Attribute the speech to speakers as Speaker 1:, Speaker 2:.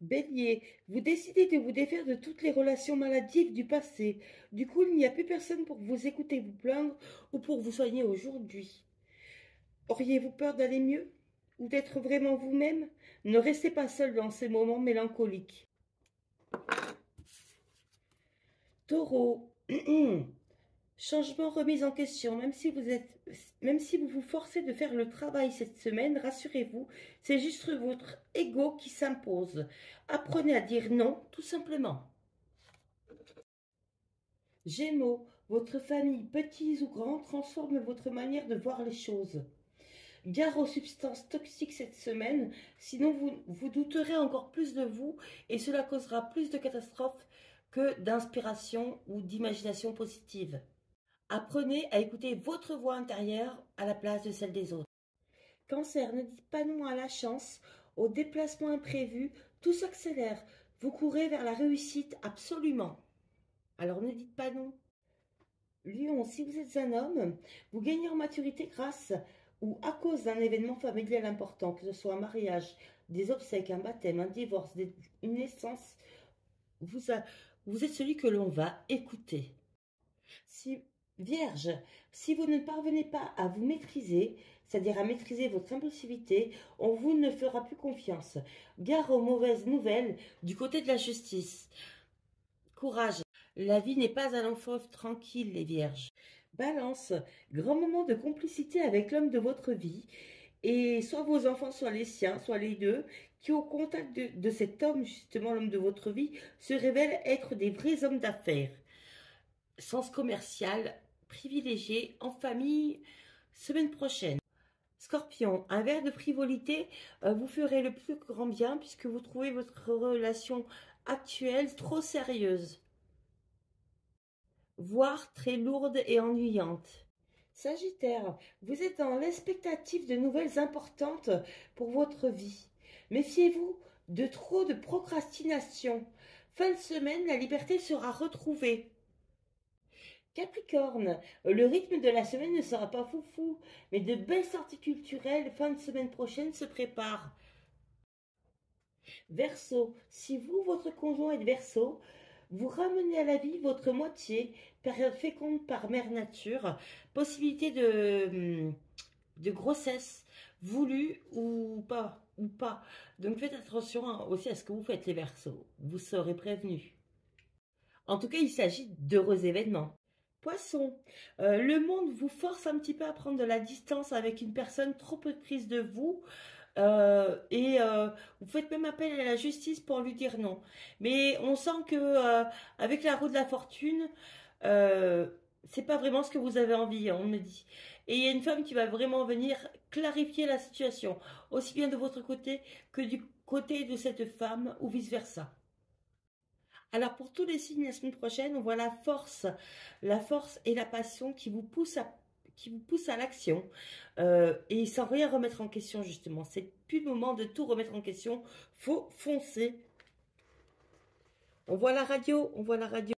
Speaker 1: Bélier, vous décidez de vous défaire de toutes les relations maladives du passé. Du coup, il n'y a plus personne pour vous écouter vous plaindre ou pour vous soigner aujourd'hui. Auriez-vous peur d'aller mieux ou d'être vraiment vous-même? Ne restez pas seul dans ces moments mélancoliques. Taureau, changement, remise en question. Même si vous vous forcez de faire le travail cette semaine, rassurez-vous, c'est juste votre ego qui s'impose. Apprenez à dire non, tout simplement. Gémeaux, votre famille, petits ou grands, transforme votre manière de voir les choses. Gare aux substances toxiques cette semaine, sinon vous douterez encore plus de vous et cela causera plus de catastrophes que d'inspiration ou d'imagination positive. Apprenez à écouter votre voix intérieure à la place de celle des autres. Cancer, ne dites pas non à la chance, aux déplacements imprévus, tout s'accélère. Vous courez vers la réussite absolument. Alors ne dites pas non. Lion, si vous êtes un homme, vous gagnez en maturité grâce ou à cause d'un événement familial important, que ce soit un mariage, des obsèques, un baptême, un divorce, une naissance, vous êtes celui que l'on va écouter. Si, Vierge, si vous ne parvenez pas à vous maîtriser, c'est-à-dire à maîtriser votre impulsivité, on vous ne fera plus confiance. Gare aux mauvaises nouvelles du côté de la justice. Courage, la vie n'est pas un long fleuve tranquille, les vierges. Balance, grand moment de complicité avec l'homme de votre vie, et soit vos enfants, soit les siens, soit les deux, qui au contact de cet homme, justement l'homme de votre vie, se révèlent être des vrais hommes d'affaires. Sens commercial, privilégié, en famille, semaine prochaine. Scorpion, un verre de frivolité vous ferait le plus grand bien puisque vous trouvez votre relation actuelle trop sérieuse, voire très lourde et ennuyante. Sagittaire, vous êtes dans l'expectative de nouvelles importantes pour votre vie. Méfiez-vous de trop de procrastination. Fin de semaine, la liberté sera retrouvée. Capricorne, le rythme de la semaine ne sera pas foufou, mais de belles sorties culturelles fin de semaine prochaine se préparent. Verseau, si vous, votre conjoint est Verseau, vous ramenez à la vie votre moitié, période féconde par mère nature, possibilité de grossesse, voulue ou pas. Donc faites attention aussi à ce que vous faites les Verseaux, vous serez prévenus. En tout cas, il s'agit d'heureux événements. Poisson, le monde vous force un petit peu à prendre de la distance avec une personne trop peu prise de vous et vous faites même appel à la justice pour lui dire non. Mais on sent que avec la roue de la fortune, c'est pas vraiment ce que vous avez envie, on me dit. Et il y a une femme qui va vraiment venir clarifier la situation, aussi bien de votre côté que du côté de cette femme ou vice-versa. Alors pour tous les signes la semaine prochaine, on voit la force et la passion qui vous poussent à l'action et sans rien remettre en question justement. C'est plus le moment de tout remettre en question. Faut foncer. On voit la radio, on voit la radio.